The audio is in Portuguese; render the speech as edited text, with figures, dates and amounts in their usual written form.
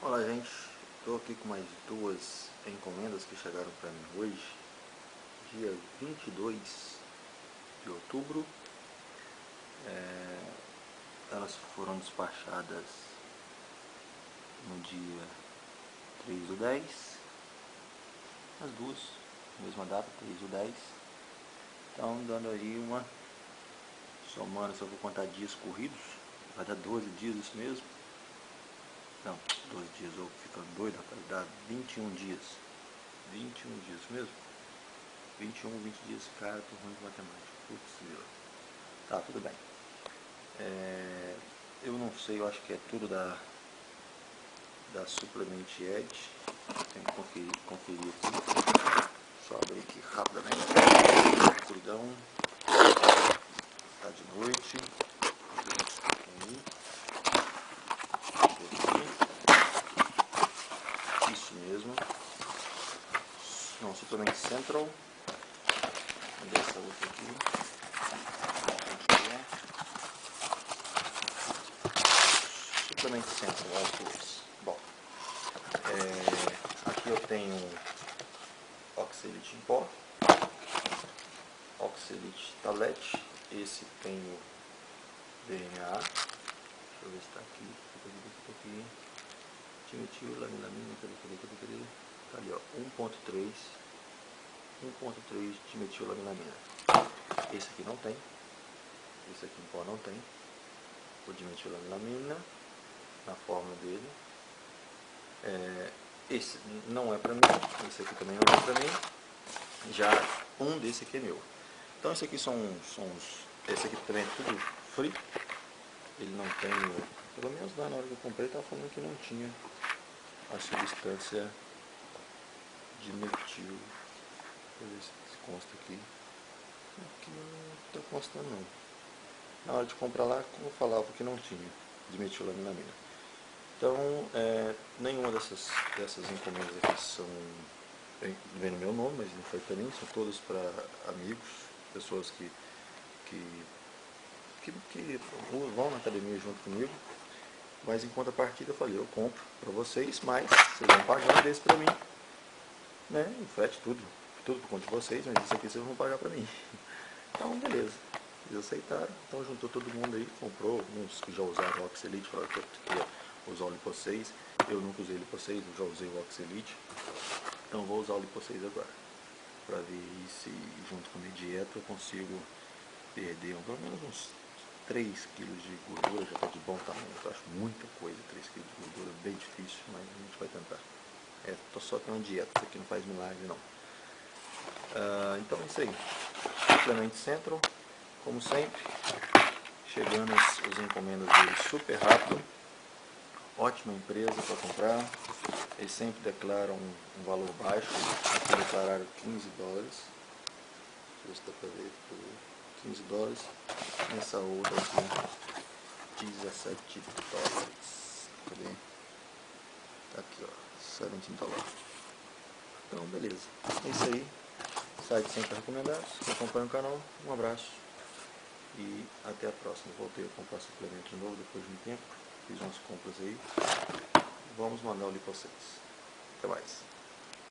Olá gente, estou aqui com mais duas encomendas que chegaram para mim hoje, dia 22 de outubro. Elas foram despachadas no dia 3/10, as duas, mesma data, 3/10. Então dando aí uma, somando, se eu vou contar dias corridos, vai dar 12 dias isso mesmo. Não, 12 dias, eu ficando doido, rapaz, dá 21 dias. 21 dias mesmo? 20 dias, cara, tô ruim de matemática. Putz, meu. Tá, tudo bem. Eu não sei, eu acho que é tudo da Supplement Edge. Tenho que conferir aqui. Só abrir aqui rapidamente. Cuidão. Tá de noite. Isso mesmo. Não, Supplement Central. Cadê essa outra aqui? Supplement Central, as duas. Bom, aqui eu tenho Oxalate em pó, Oxalate Talete. Esse tem o DNA. Deixa eu ver se está aqui. Dimetilamina, cadê? Tá ali, ó, 1.3 dimetilamina. Esse aqui não tem. Esse aqui em pó não tem. O dimetilamina na fórmula dele. Esse não é pra mim. Esse aqui também não é pra mim. Já um desse aqui é meu. Então esse aqui são uns. Esse aqui também é tudo free. Ele não tem. Pelo menos lá na hora que eu comprei estava falando que não tinha a substância dimetil. Deixa eu ver se consta aqui. Aqui não está constando não. Na hora de comprar lá, como eu falava que não tinha dimetilamina. Então, nenhuma dessas encomendas aqui vem no meu nome, mas não foi para mim, são todas para amigos, pessoas que vão na academia junto comigo. Mas em contrapartida eu falei, eu compro para vocês, mas vocês vão pagar um desse para mim, né? O frete, tudo por conta de vocês, mas isso aqui vocês vão pagar para mim. Então, beleza. Eles aceitaram, então juntou todo mundo aí, comprou, uns que já usaram o Oxalate, falaram que eu ia usar o Lipo 6. Eu nunca usei o Lipo 6, eu já usei o Oxalate. Então vou usar o Lipo 6 agora, para ver se junto com a minha dieta eu consigo perder pelo menos uns 3 kg de gordura, já está de bom tamanho. Eu acho muita coisa, 3 kg de gordura, bem difícil, mas a gente vai tentar. Tô só tendo dieta, isso aqui não faz milagre não. Então é isso aí. Supplement Central, como sempre, chegando as encomendas dele super rápido. Ótima empresa para comprar. Eles sempre declaram um valor baixo. Aqui declararam $15. Deixa eu ver se dá para ver. $15. Nessa outra aqui, $17. Cadê? Tá aqui, ó, $17. Então, beleza. É isso aí. Site sempre recomendado. Se acompanha o canal, um abraço e até a próxima. Voltei a comprar suplemento de novo depois de um tempo. Fiz umas compras aí. Vamos mandar o Lipo 6. Até mais.